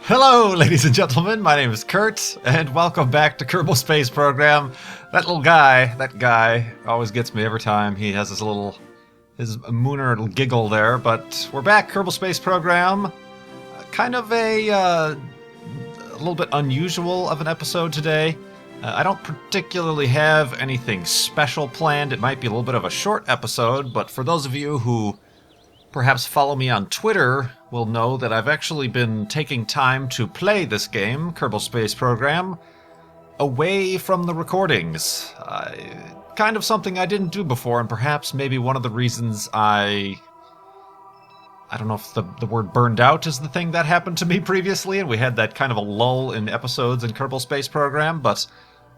Hello, ladies and gentlemen, my name is Kurt, and welcome back to Kerbal Space Program. That guy, always gets me every time. He has his mooner little giggle there, but we're back, Kerbal Space Program. Kind of a little bit unusual of an episode today. I don't particularly have anything special planned. It might be a little bit of a short episode, but for those of you who perhaps follow me on Twitter will know that I've actually been taking time to play this game, Kerbal Space Program, away from the recordings. Kind of something I didn't do before, and perhaps maybe one of the reasons I don't know if the word burned out is the thing that happened to me previously, and we had that kind of a lull in episodes in Kerbal Space Program, but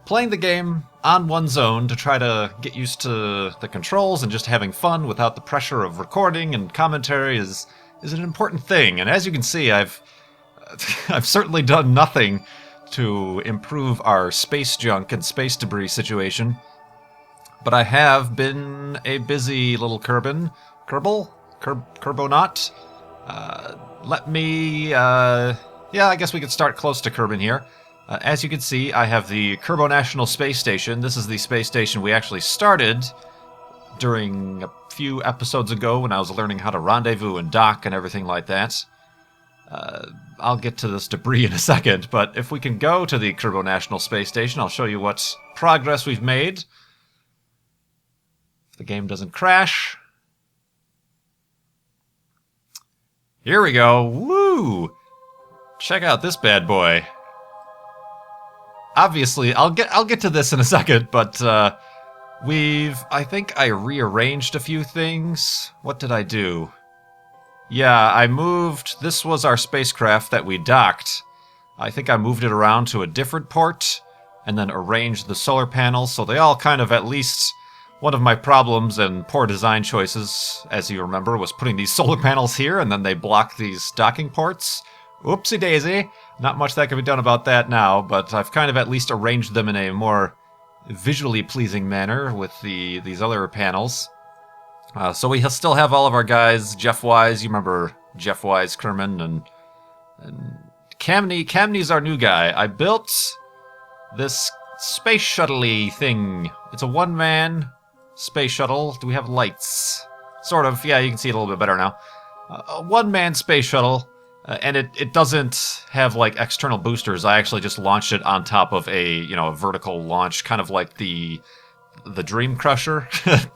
playing the game on one's own to try to get used to the controls and just having fun without the pressure of recording and commentary is an important thing. And as you can see, I've certainly done nothing to improve our space junk and space debris situation. But I have been a busy little Kerbonaut. I guess we could start close to Kerbin here. As you can see, I have the Kerbal National Space Station. This is the space station we actually started during a few episodes ago when I was learning how to rendezvous and dock and everything like that. I'll get to this debris in a second, but if we can go to the Kerbal National Space Station, I'll show you what progress we've made. If the game doesn't crash. Here we go. Woo! Check out this bad boy. Obviously, I'll get to this in a second, but I think I rearranged a few things. What did I do? Yeah, I moved, this was our spacecraft that we docked. I think I moved it around to a different port, and then arranged the solar panels, so they all kind of, at least one of my problems and poor design choices, as you remember, was putting these solar panels here, and then they block these docking ports. Oopsie daisy. Not much that can be done about that now, but I've kind of at least arranged them in a more visually pleasing manner with these other panels. So we still have all of our guys. Jeff Wise, you remember Jeff Wise, Kerman, and Camney. Camney's our new guy. I built this space shuttle-y thing. It's a one-man space shuttle. Do we have lights? Sort of. Yeah, you can see it a little bit better now. A one-man space shuttle. And it doesn't have, like, external boosters. I actually just launched it on top of a vertical launch, kind of like the Dream Crusher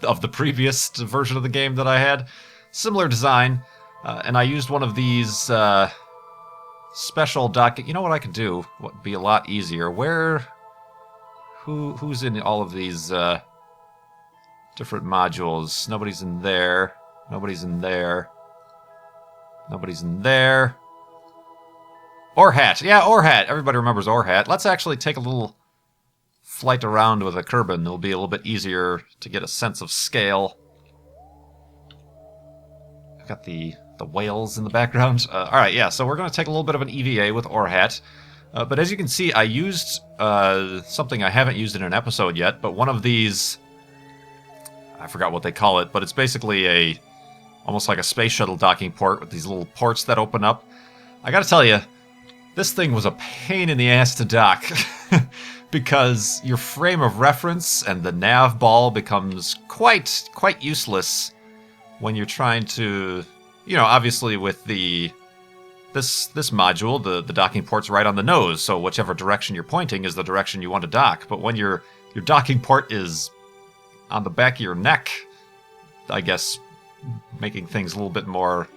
of the previous version of the game that I had. Similar design. And I used one of these special docking. You know what I could do? What would be a lot easier? Who's in all of these different modules? Nobody's in there. Nobody's in there. Nobody's in there. Orhat. Yeah, Orhat. Everybody remembers Orhat. Let's actually take a little flight around with a Kerbin. It'll be a little bit easier to get a sense of scale. I've got the whales in the background. Alright, yeah, so we're going to take a little bit of an EVA with Orhat. But as you can see, I used something I haven't used in an episode yet, but one of these... I forgot what they call it, but it's basically almost like a space shuttle docking port with these little ports that open up. I gotta tell you, this thing was a pain in the ass to dock. Because your frame of reference and the nav ball becomes quite useless when you're trying to... obviously with this module, the docking port's right on the nose, so whichever direction you're pointing is the direction you want to dock. But when your docking port is on the back of your neck, I guess... making things a little bit more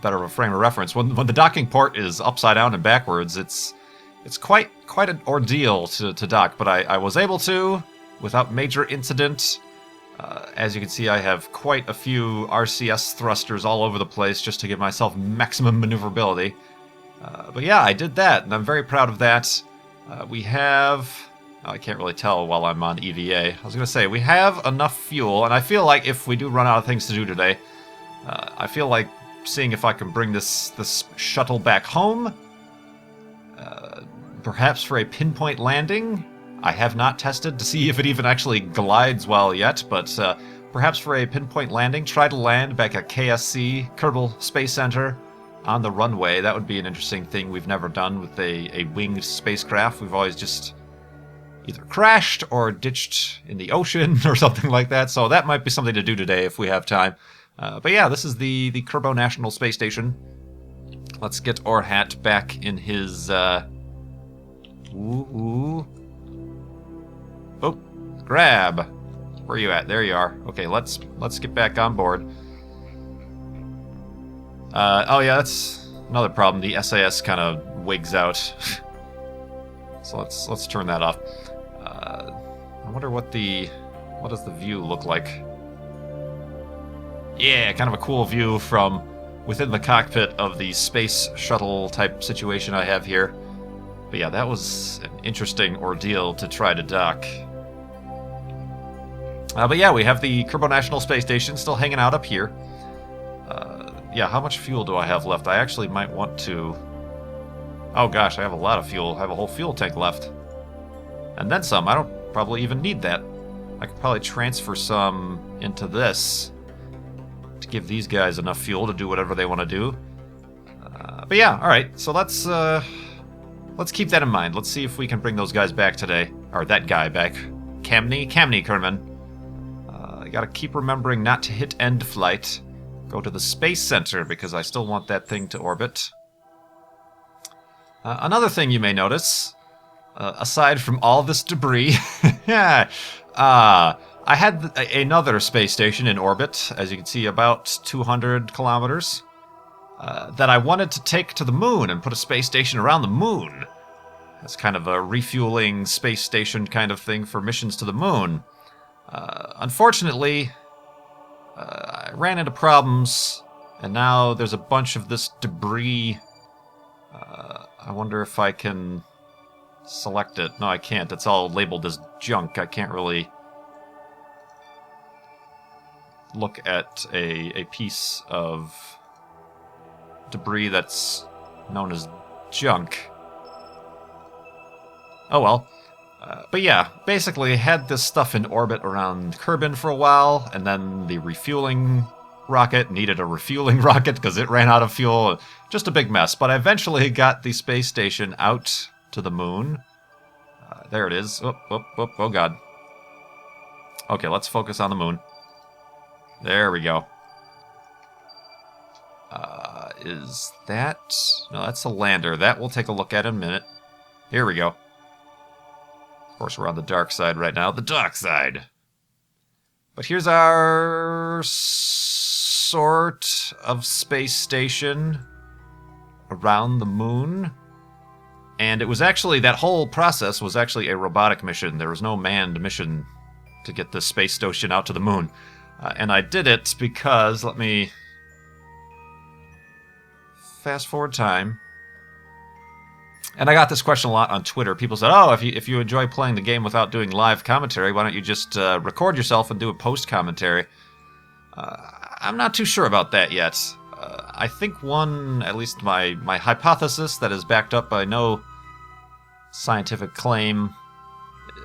better of a frame of reference. When the docking port is upside down and backwards, it's quite an ordeal to dock, but I was able to without major incident. As you can see, I have quite a few RCS thrusters all over the place just to give myself maximum maneuverability. But yeah, I did that, and I'm very proud of that. We have... I can't really tell while I'm on EVA. I was going to say, we have enough fuel, and I feel like if we do run out of things to do today, I feel like seeing if I can bring this shuttle back home, perhaps for a pinpoint landing. I have not tested to see if it even actually glides well yet, but perhaps for a pinpoint landing, try to land back at KSC, Kerbal Space Center, on the runway. That would be an interesting thing we've never done with a winged spacecraft. We've always just either crashed or ditched in the ocean or something like that. So that might be something to do today if we have time. But yeah, this is the Kerbal National Space Station. Let's get Orhat back in his... Oh, grab. Where are you at? There you are. Okay, let's get back on board. Oh yeah, that's another problem. The SAS kind of wigs out. So let's turn that off. I wonder what does the view look like? Yeah, kind of a cool view from within the cockpit of the space shuttle type situation I have here. But yeah, that was an interesting ordeal to try to dock. But yeah, we have the Kerbal National Space Station still hanging out up here. Yeah, how much fuel do I have left? I actually might want to... Oh gosh, I have a lot of fuel. I have a whole fuel tank left. And then some. I don't probably even need that. I could probably transfer some into this to give these guys enough fuel to do whatever they want to do. But yeah, alright. So let's keep that in mind. Let's see if we can bring those guys back today. Or that guy back. Camney, Kerbin. I gotta keep remembering not to hit end flight. Go to the Space Center, because I still want that thing to orbit. Another thing you may notice, aside from all this debris, I had another space station in orbit, as you can see, about 200 kilometers, that I wanted to take to the moon and put a space station around the moon. It's kind of a refueling space station kind of thing for missions to the moon. Unfortunately, I ran into problems, and now there's a bunch of this debris. I wonder if I can select it. No, I can't. It's all labeled as junk. I can't really look at a piece of debris that's known as junk. Oh well. But yeah, basically had this stuff in orbit around Kerbin for a while, and then the refueling rocket needed a refueling rocket because it ran out of fuel. Just a big mess, but I eventually got the space station out to the moon. There it is. Oh god. Okay, let's focus on the moon. There we go. Is that... No, that's a lander. That we'll take a look at in a minute. Here we go. Of course, we're on the dark side right now. The dark side. But here's our sort of space station around the moon. And it was actually, that whole process was actually a robotic mission. There was no manned mission to get this space station out to the moon. And I did it because, let me fast forward time. And I got this question a lot on Twitter. People said, oh, if you enjoy playing the game without doing live commentary, why don't you just record yourself and do a post-commentary? I'm not too sure about that yet. I think at least my hypothesis that is backed up by no scientific claim,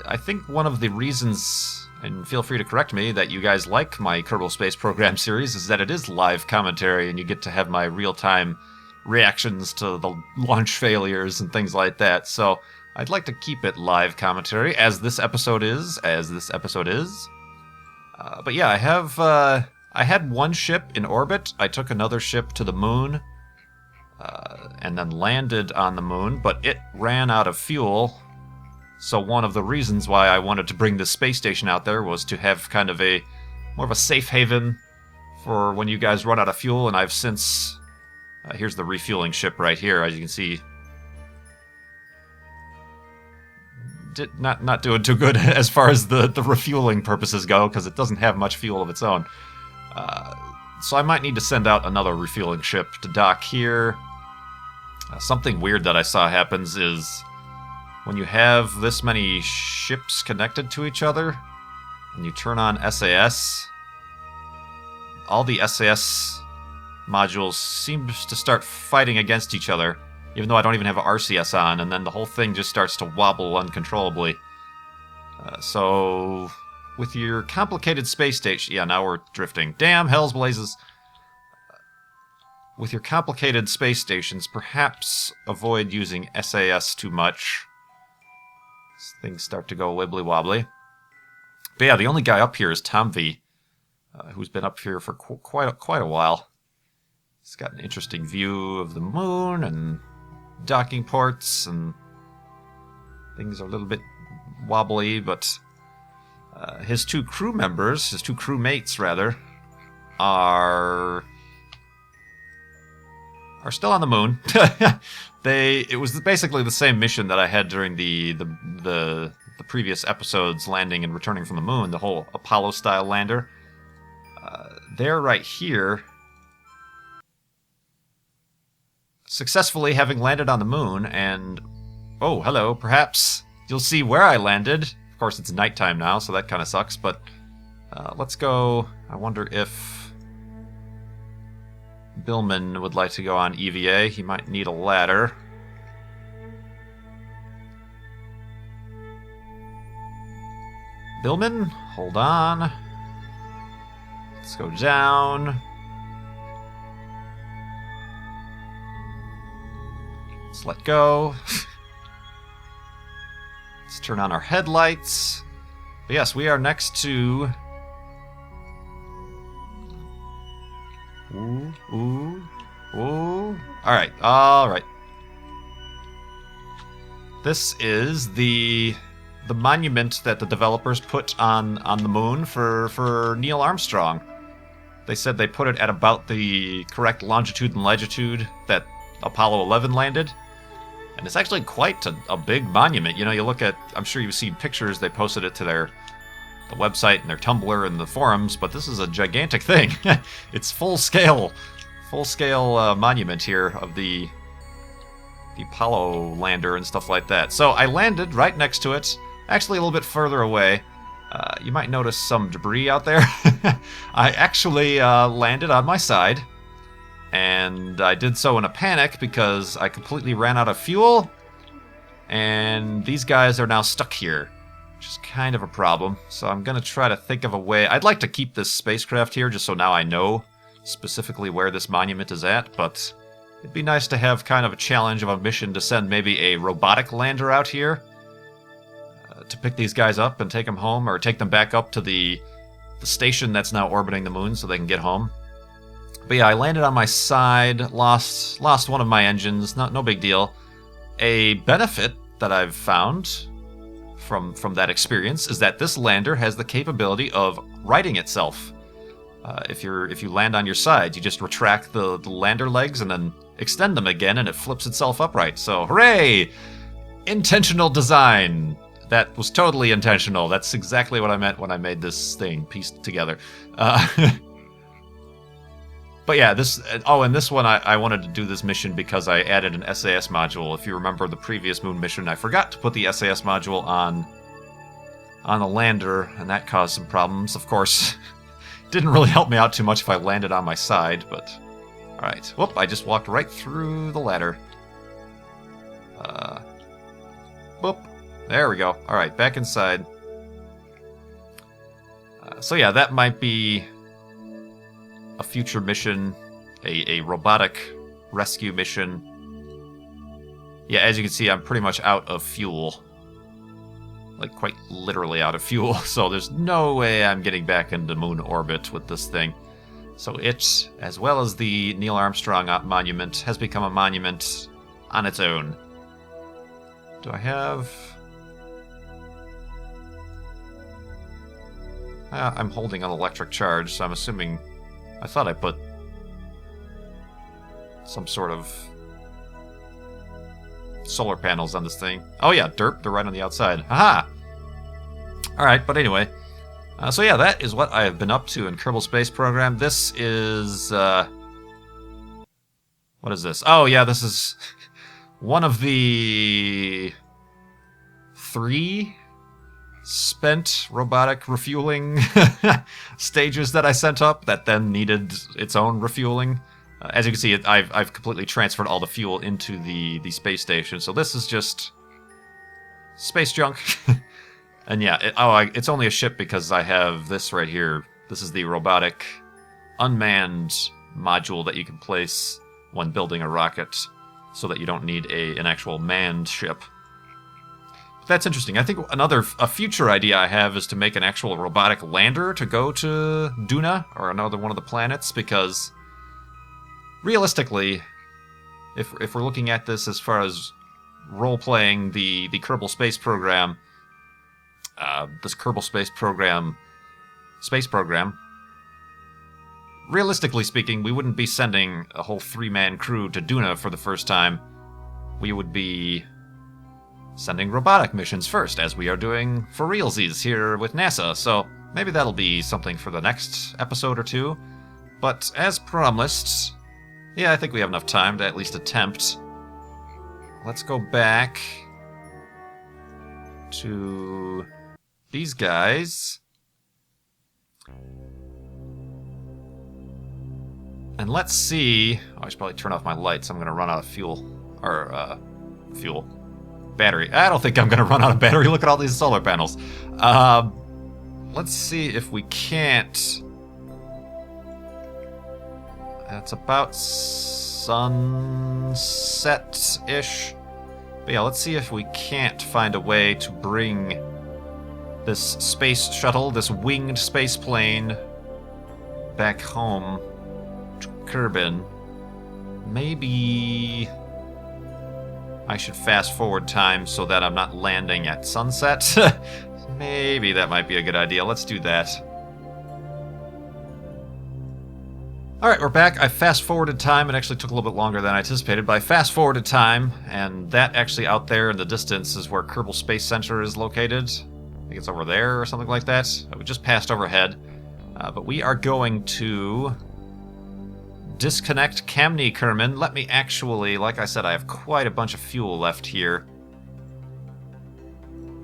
I think one of the reasons, and feel free to correct me, that you guys like my Kerbal Space Program series is that it is live commentary and you get to have my real-time reactions to the launch failures and things like that. So I'd like to keep it live commentary, as this episode is. But yeah, I had one ship in orbit. I took another ship to the moon, and then landed on the moon, but it ran out of fuel. So one of the reasons why I wanted to bring the space station out there was to have kind of more of a safe haven for when you guys run out of fuel, and I've since... here's the refueling ship right here, as you can see. Not doing too good as far as the refueling purposes go, because it doesn't have much fuel of its own. So I might need to send out another refueling ship to dock here. Something weird that I saw happens is when you have this many ships connected to each other, and you turn on SAS, all the SAS modules seem to start fighting against each other, even though I don't even have an RCS on, and then the whole thing just starts to wobble uncontrollably. So with your complicated space station... Yeah, now we're drifting. Damn, hell's blazes. with your complicated space stations, perhaps avoid using SAS too much. Things start to go wibbly-wobbly. But yeah, the only guy up here is Tom V, who's been up here for quite a while. He's got an interesting view of the moon and docking ports, and things are a little bit wobbly, but his two crewmates rather, are still on the moon. It was basically the same mission that I had during the previous episodes, landing and returning from the moon, the whole Apollo-style lander. They're right here, successfully having landed on the moon, and oh, hello, perhaps you'll see where I landed. Of course, it's nighttime now, so that kind of sucks, but let's go. I wonder if Billman would like to go on EVA. He might need a ladder. Billman, hold on. Let's go down. Let's let go. Let's turn on our headlights. But yes, we are next to... Ooh, ooh, ooh. Alright. This is the monument that the developers put on the moon for Neil Armstrong. They said they put it at about the correct longitude and latitude that Apollo 11 landed. And it's actually quite a big monument. You know, you look at, I'm sure you've seen pictures, they posted it to the website and their Tumblr and the forums, but this is a gigantic thing. It's full scale monument here of the Apollo lander and stuff like that. So I landed right next to it, actually a little bit further away. You might notice some debris out there. I actually landed on my side, and I did so in a panic because I completely ran out of fuel, and these guys are now stuck here, which is kind of a problem. So I'm going to try to think of a way. I'd like to keep this spacecraft here just so now I know specifically where this monument is at, but it'd be nice to have kind of a challenge of a mission to send maybe a robotic lander out here to pick these guys up and take them home, or take them back up to the station that's now orbiting the moon so they can get home. But yeah, I landed on my side, lost one of my engines, no big deal. A benefit that I've found from that experience is that this lander has the capability of righting itself. If you land on your side, you just retract the lander legs and then extend them again, and it flips itself upright. So, hooray! Intentional design. That was totally intentional. That's exactly what I meant when I made this thing pieced together. But yeah, and this one I wanted to do this mission because I added an SAS module. If you remember the previous moon mission, I forgot to put the SAS module on the lander, and that caused some problems. Of course, didn't really help me out too much if I landed on my side, but... Alright. Whoop, I just walked right through the ladder. Whoop. There we go. Alright, back inside. So yeah, that might be a future mission, a robotic rescue mission. Yeah, as you can see, I'm pretty much out of fuel. Like, quite literally out of fuel, so there's no way I'm getting back into moon orbit with this thing. So it, as well as the Neil Armstrong monument, has become a monument on its own. Do I have... I'm holding an electric charge, so I'm assuming... I thought I put some sort of solar panels on this thing. Oh yeah, derp, they're right on the outside. Haha! Alright, but anyway. So yeah, that is what I have been up to in Kerbal Space Program. This is... what is this? Oh yeah, this is one of the 3 spent robotic refueling stages that I sent up that then needed its own refueling. As you can see, I've completely transferred all the fuel into the space station, so this is just space junk. And yeah, it's only a ship because I have this right here. This is the robotic unmanned module that you can place when building a rocket, so that you don't need an actual manned ship. But that's interesting. I think a future idea I have is to make an actual robotic lander to go to Duna, or another one of the planets, because realistically, if we're looking at this as far as role-playing the Kerbal Space Program, this Kerbal Space Program, realistically speaking, we wouldn't be sending a whole 3-man crew to Duna for the first time. We would be sending robotic missions first, as we are doing for realsies here with NASA, so maybe that'll be something for the next episode or two. But as promised, yeah, I think we have enough time to at least attempt. Let's go back to these guys. And let's see... Oh, I should probably turn off my lights. I'm going to run out of fuel. Or, fuel. Battery. I don't think I'm going to run out of battery. Look at all these solar panels. Let's see if we can't... That's about sunset-ish. But yeah, let's see if we can't find a way to bring this space shuttle, this winged space plane, back home to Kerbin. Maybe I should fast forward time so that I'm not landing at sunset. Maybe that might be a good idea. Let's do that. Alright, we're back. I fast-forwarded time. It actually took a little bit longer than I anticipated, but I fast-forwarded time, and that actually out there in the distance is where Kerbal Space Center is located. I think it's over there or something like that. We just passed overhead. But we are going to disconnect Kamni Kerman. Let me actually, like I said, I have quite a bunch of fuel left here.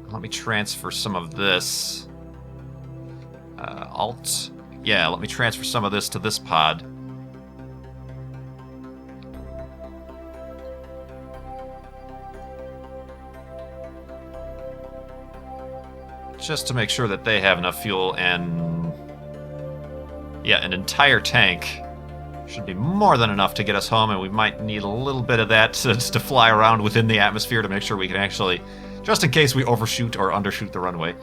Let me transfer some of this. Alt. Yeah, let me transfer some of this to this pod. Just to make sure that they have enough fuel, and... yeah, an entire tank should be more than enough to get us home, and we might need a little bit of that to fly around within the atmosphere to make sure we can actually... just in case we overshoot or undershoot the runway.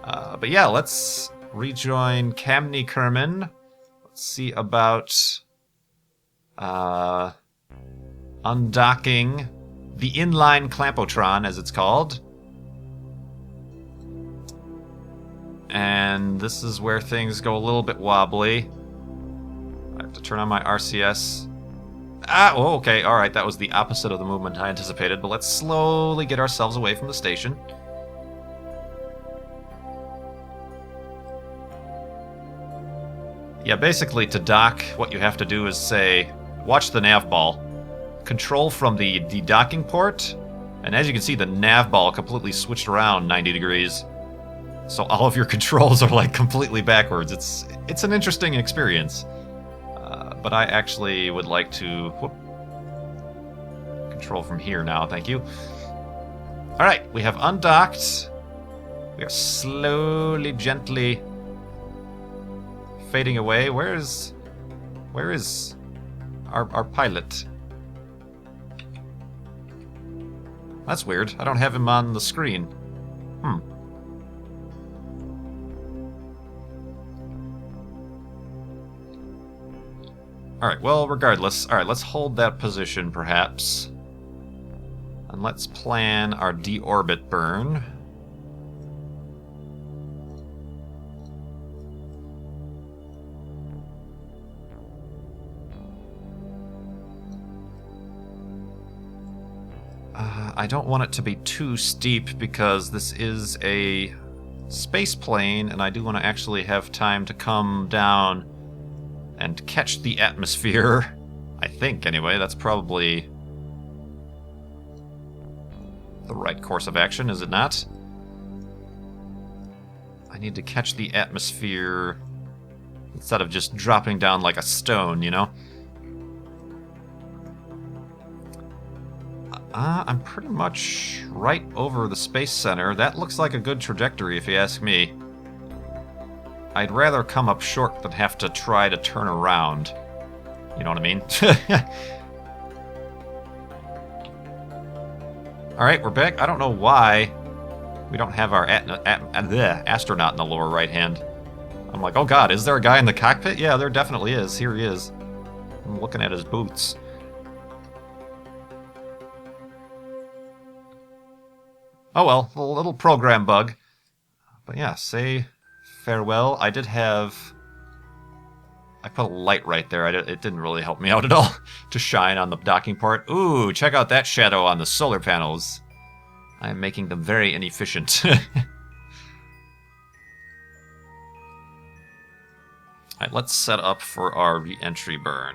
But yeah, let's rejoin Kamni Kerman. Let's see about undocking the inline clampotron, as it's called. And this is where things go a little bit wobbly. I have to turn on my RCS. Oh, okay, alright, that was the opposite of the movement I anticipated, but let's slowly get ourselves away from the station. Yeah, basically to dock, what you have to do is say, watch the nav ball, control from the docking port, and as you can see, the nav ball completely switched around 90 degrees. So all of your controls are like completely backwards. It's an interesting experience. But I actually would like to control from here now, thank you. Alright, we have undocked. We are slowly, gently fading away. Where is our pilot? That's weird. I don't have him on the screen. Alright, well, regardless. Alright, let's hold that position, perhaps. And let's plan our deorbit burn. I don't want it to be too steep because this is a space plane, and I do want to actually have time to come down and catch the atmosphere. I think, anyway. That's probably the right course of action, is it not? I need to catch the atmosphere instead of just dropping down like a stone, you know? I'm pretty much right over the Space Center. That looks like a good trajectory, if you ask me. I'd rather come up short than have to try to turn around. You know what I mean? Alright, we're back. I don't know why we don't have our astronaut in the lower right hand. I'm like, oh god, is there a guy in the cockpit? Yeah, there definitely is. Here he is. I'm looking at his boots. Oh well, a little program bug. But yeah, say farewell. I did have... I put a light right there. It didn't really help me out at all to shine on the docking port. Ooh, check out that shadow on the solar panels. I am making them very inefficient. Alright, let's set up for our re-entry burn.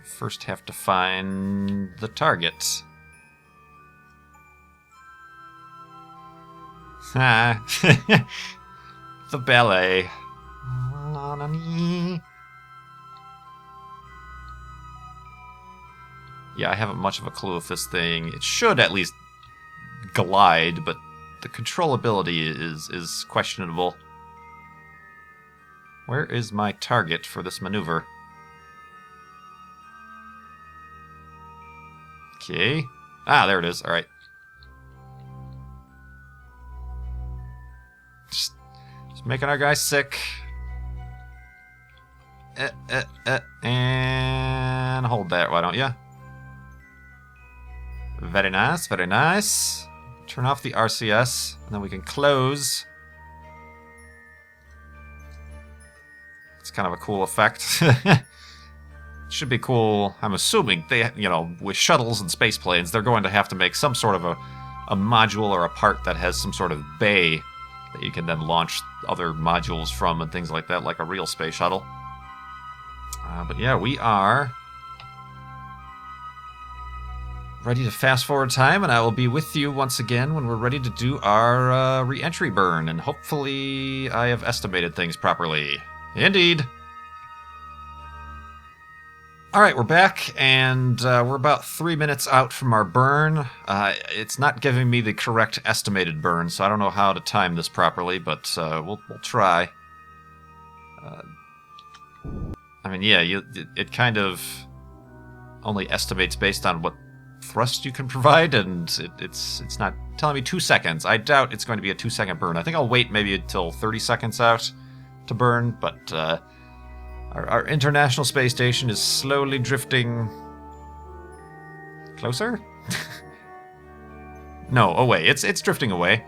First have to find the target. Ah, the ballet. Yeah, I haven't much of a clue if this thing... It should at least glide, but the controllability is questionable. Where is my target for this maneuver? Okay. Ah, there it is. Alright. Just making our guy sick. And hold that, why don't ya? Very nice, very nice. Turn off the RCS, and then we can close. It's kind of a cool effect. Should be cool. I'm assuming they, you know, with shuttles and space planes, they're going to have to make some sort of a module or a part that has some sort of bay that you can then launch other modules from and things like that, like a real space shuttle. But yeah, we are ready to fast forward time, and I will be with you once again when we're ready to do our re-entry burn, and hopefully I have estimated things properly. Indeed! Alright, we're back, and we're about 3 minutes out from our burn. It's not giving me the correct estimated burn, so I don't know how to time this properly, but we'll try. I mean, yeah, it kind of only estimates based on what thrust you can provide, and it's not telling me 2 seconds. I doubt it's going to be a 2-second burn. I think I'll wait maybe until 30 seconds out to burn, but our International Space Station is slowly drifting closer? No, away. It's drifting away.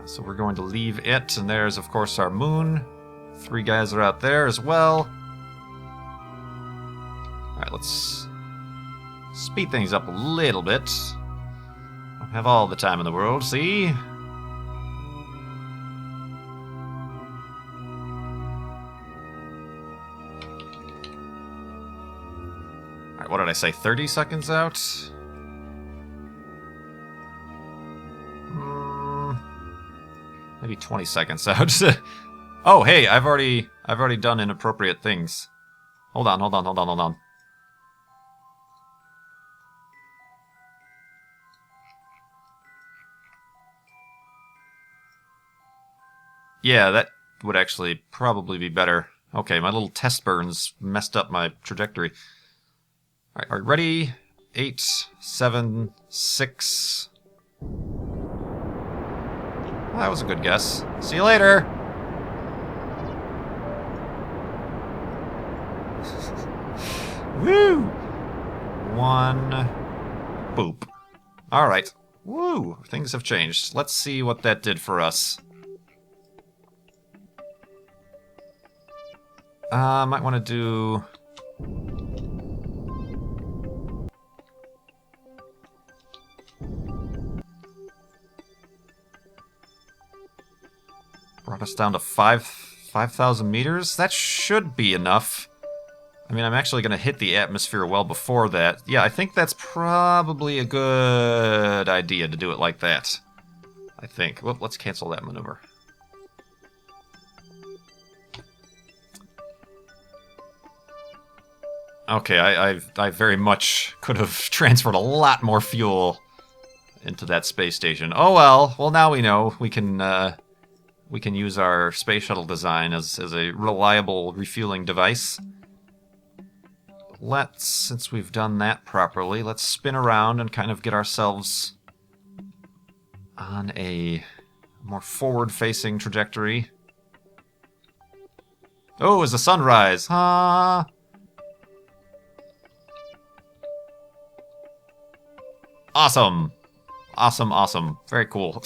So we're going to leave it, and there's of course our moon. 3 guys are out there as well. Alright, let's speed things up a little bit. Don't have all the time in the world, see? Alright, what did I say? 30 seconds out? Maybe 20 seconds out. Oh, hey, I've already done inappropriate things. Hold on. Yeah, that would actually probably be better. Okay, my little test burns messed up my trajectory. Alright, are you ready? 8, 7, 6... Well, that was a good guess. See you later! Woo! 1... Boop. Alright. Woo! Things have changed. Let's see what that did for us. Might want to do... Brought us down to 5,000 meters? That should be enough. I mean, I'm actually going to hit the atmosphere well before that. Yeah, I think that's probably a good idea to do it like that. I think. Well, let's cancel that maneuver. Okay, I very much could have transferred a lot more fuel into that space station. Oh well. Well, now we know. We can use our space shuttle design as a reliable refueling device. since we've done that properly, let's spin around and kind of get ourselves on a more forward-facing trajectory. Oh, it's a sunrise! Ah! Awesome! Awesome, awesome. Very cool.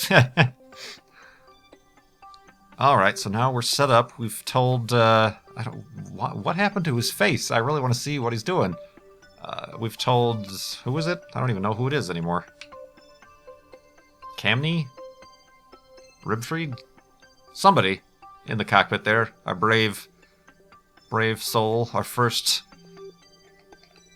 Alright, so now we're set up. We've told, what happened to his face? I really want to see what he's doing. We've told... Who is it? I don't even know who it is anymore. Camney? Ribfried? Somebody in the cockpit there. Our brave soul. Our first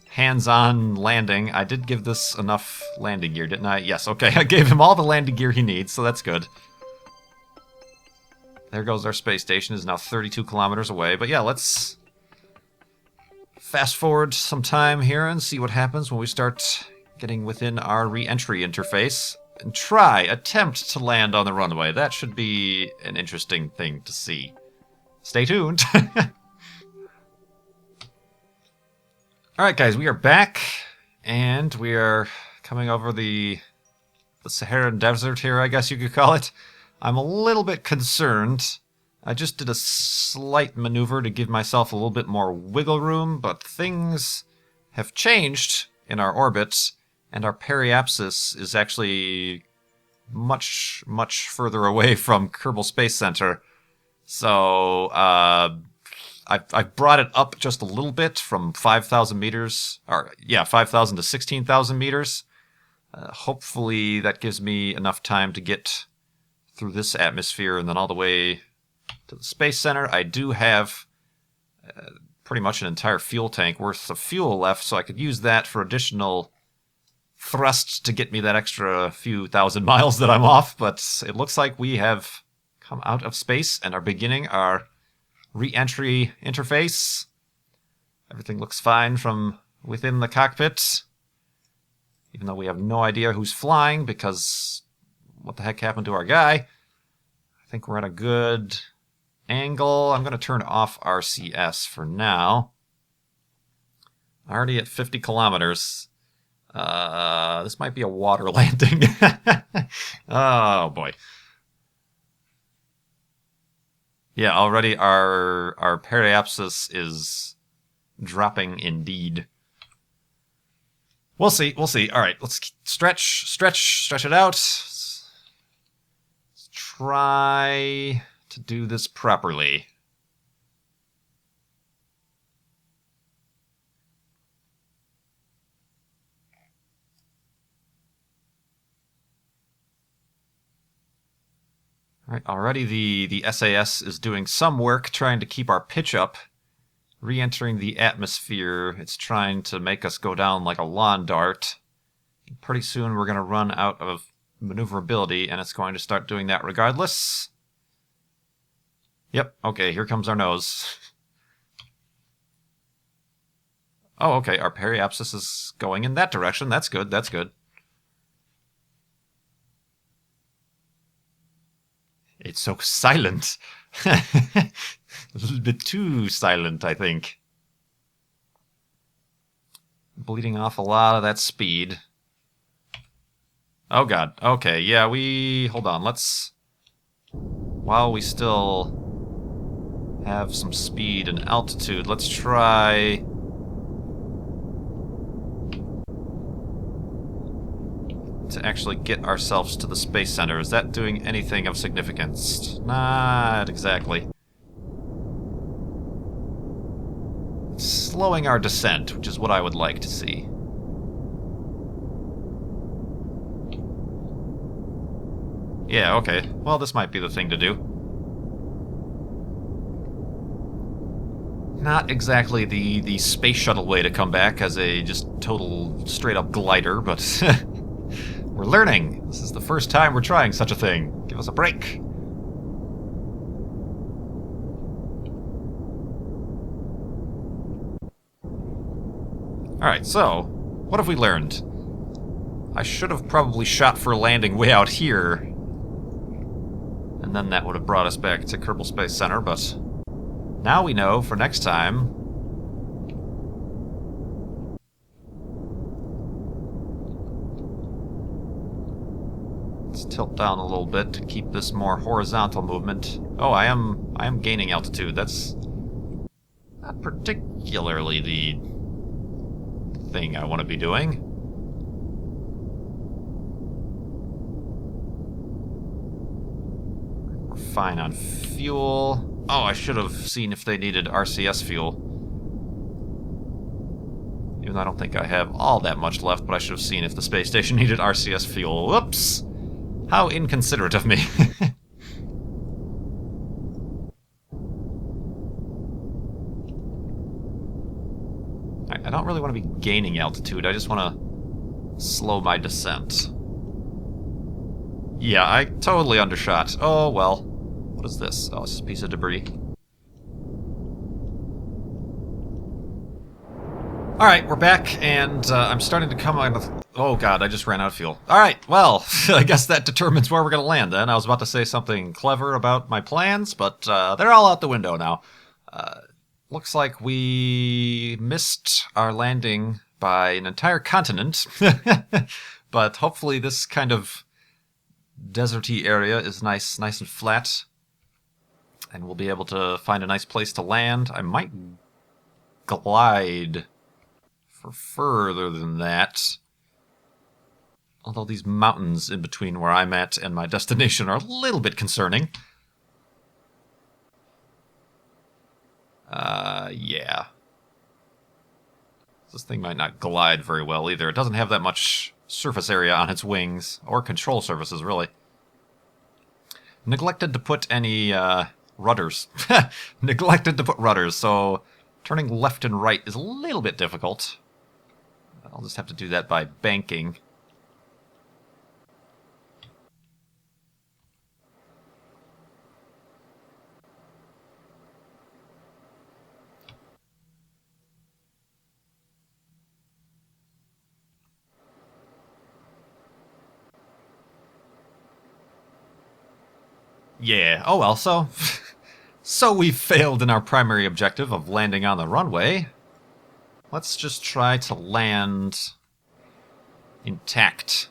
hands-on landing. I did give this enough landing gear, didn't I? Yes, okay. I gave him all the landing gear he needs, so that's good. There goes our space station. Is now 32 kilometers away. But yeah, let's fast forward some time here and see what happens when we start getting within our re-entry interface and attempt to land on the runway. That should be an interesting thing to see. Stay tuned. Alright guys, we are back, and we are coming over the Saharan Desert here, I guess you could call it. I'm a little bit concerned. I just did a slight maneuver to give myself a little bit more wiggle room, but things have changed in our orbit, and our periapsis is actually much, much further away from Kerbal Space Center. So, I've brought it up just a little bit from 5,000 meters, 5,000 to 16,000 meters. Hopefully that gives me enough time to get through this atmosphere and then all the way to the Space Center. I do have pretty much an entire fuel tank worth of fuel left, so I could use that for additional thrust to get me that extra few thousand miles that I'm off, but it looks like we have come out of space and are beginning our re-entry interface. Everything looks fine from within the cockpit, even though we have no idea who's flying because what the heck happened to our guy. I think we're at a good angle. I'm going to turn off RCS for now. Already at 50 kilometers. This might be a water landing. Oh boy. Yeah, already our periapsis is dropping indeed. We'll see, we'll see. Alright, let's stretch it out. Let's try to do this properly. Alright, already the SAS is doing some work trying to keep our pitch up. Re-entering the atmosphere, it's trying to make us go down like a lawn dart. Pretty soon we're going to run out of maneuverability, and it's going to start doing that regardless. Yep, okay, here comes our nose. Oh, okay, our periapsis is going in that direction. That's good, that's good. It's so silent. A little bit too silent, I think. Bleeding off a lot of that speed. Oh god, okay, yeah, hold on, let's... While we still have some speed and altitude, let's try... to actually get ourselves to the Space Center. Is that doing anything of significance? Not exactly. Slowing our descent, which is what I would like to see. Yeah, okay. Well, this might be the thing to do. Not exactly the space shuttle way to come back as a just total straight-up glider, but... We're learning. This is the first time we're trying such a thing. Give us a break. Alright, so, what have we learned? I should have probably shot for a landing way out here. And then that would have brought us back to Kerbal Space Center, but now we know for next time Let's tilt down a little bit to keep this more horizontal movement. Oh, I am gaining altitude. That's not particularly the thing I want to be doing. We're fine on fuel. Oh, I should have seen if they needed RCS fuel. Even though I don't think I have all that much left, but I should have seen if the space station needed RCS fuel. Whoops! How inconsiderate of me. I don't really want to be gaining altitude, I just want to slow my descent. Yeah, I totally undershot. Oh, well. What is this? Oh, it's just a piece of debris. Alright, we're back, and I'm starting to come on with... Oh god, I just ran out of fuel. Alright, well, I guess that determines where we're going to land then. I was about to say something clever about my plans, but they're all out the window now. Looks like we missed our landing by an entire continent. But hopefully this kind of deserty area is nice and flat. And we'll be able to find a nice place to land. I might glide for further than that. Although these mountains in between where I'm at and my destination are a little bit concerning. Yeah. This thing might not glide very well either. It doesn't have that much surface area on its wings, or control surfaces, really. Neglected to put any, rudders. Neglected to put rudders, so turning left and right is a little bit difficult. I'll just have to do that by banking. Yeah, oh well, so we've failed in our primary objective of landing on the runway. Let's just try to land intact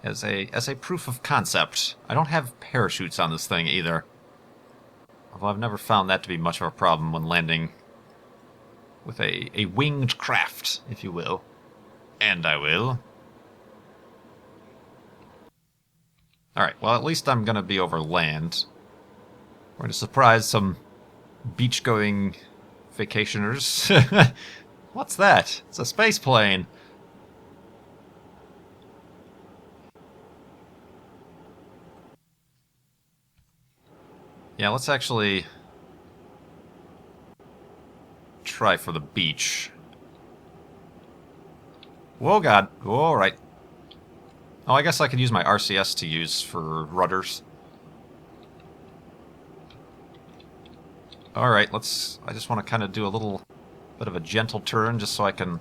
as a proof of concept. I don't have parachutes on this thing either. Although I've never found that to be much of a problem when landing with a winged craft, if you will. And I will. Alright, well at least I'm gonna be over land. We're gonna surprise some beach-going vacationers. What's that? It's a space plane. Yeah, let's actually try for the beach. Whoa, God. All right. Oh, I guess I could use my RCS to use for rudders. Alright, let's... I just want to kind of do a little bit of a gentle turn just so I can...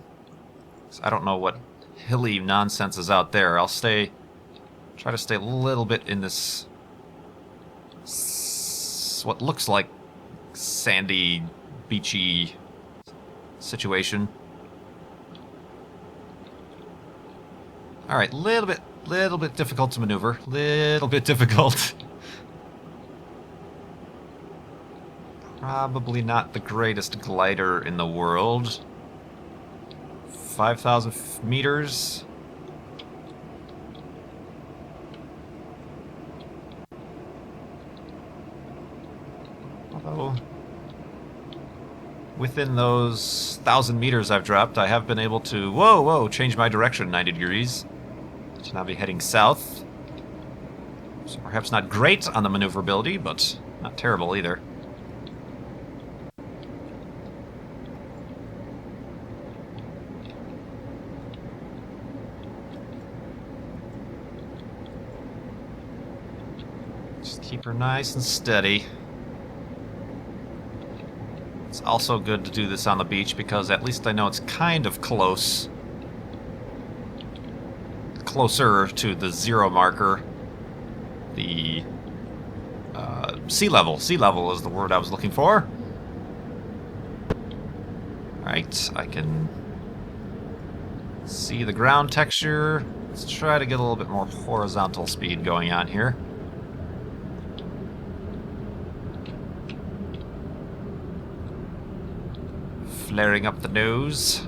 I don't know what hilly nonsense is out there. I'll stay... Try to stay a little bit in this... what looks like sandy, beachy situation. Alright, little bit difficult to maneuver. Little bit difficult. Probably not the greatest glider in the world. 5,000 meters. Although, within those 1,000 meters I've dropped, I have been able to, whoa, change my direction 90 degrees. To now be heading south. So perhaps not great on the maneuverability, but not terrible either. Just keep her nice and steady. It's also good to do this on the beach because at least I know it's kind of close. Closer to the zero marker. The sea level. Sea level is the word I was looking for. Alright, I can See the ground texture. Let's try to get a little bit more horizontal speed going on here. Flaring up the nose.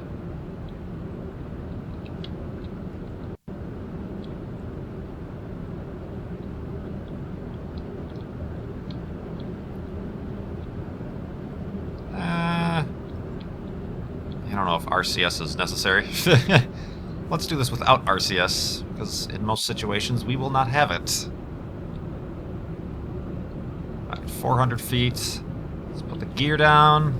I don't know if RCS is necessary. Let's do this without RCS, because in most situations we will not have it. Alright, 400 feet. Let's put the gear down.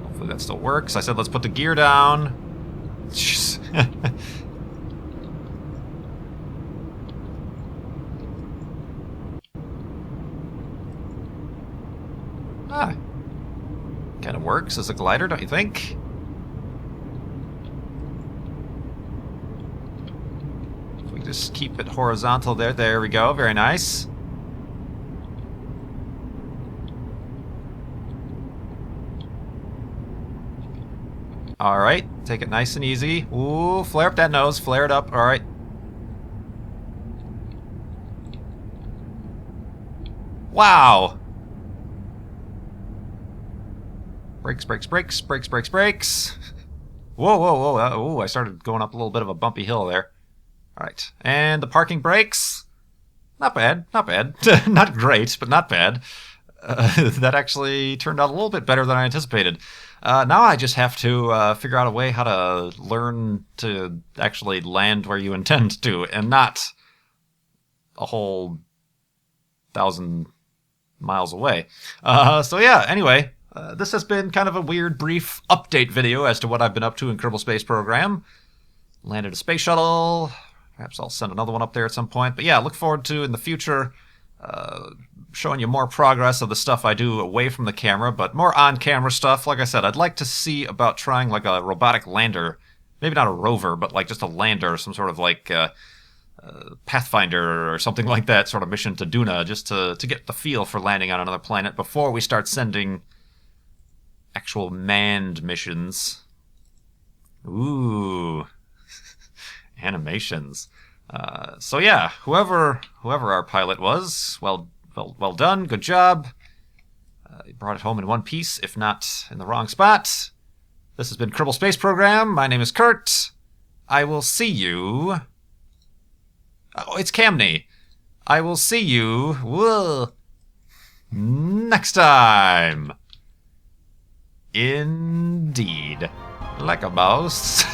Hopefully that still works. I said let's put the gear down. Jeez. Kind of works as a glider, don't you think? If we just keep it horizontal there. There we go. Very nice. Alright, take it nice and easy. Ooh, flare up that nose. Flare it up. Alright. Wow! Brakes, brakes, brakes, brakes, brakes, brakes. Whoa, whoa, whoa. Ooh, I started going up a little bit of a bumpy hill there. Alright, and the parking brakes. Not bad, not bad. Not great, but not bad. That actually turned out a little bit better than I anticipated. Now I just have to figure out a way how to learn to actually land where you intend to, and not a whole 1,000 miles away. So yeah, anyway, this has been kind of a weird, brief update video as to what I've been up to in Kerbal Space Program. Landed a space shuttle. Perhaps I'll send another one up there at some point. But yeah, look forward to, in the future, showing you more progress of the stuff I do away from the camera, but more on-camera stuff. Like I said, I'd like to see about trying like a robotic lander. Maybe not a rover, but like just a lander, some sort of like Pathfinder or something like that sort of mission to Duna, just to get the feel for landing on another planet before we start sending actual manned missions. Ooh. Animations. So yeah, whoever our pilot was, well done, good job. You brought it home in one piece, if not in the wrong spot. This has been Kerbal Space Program. My name is Kurt. I will see you... Oh, it's Camney. I will see you next time. Indeed. Like a mouse.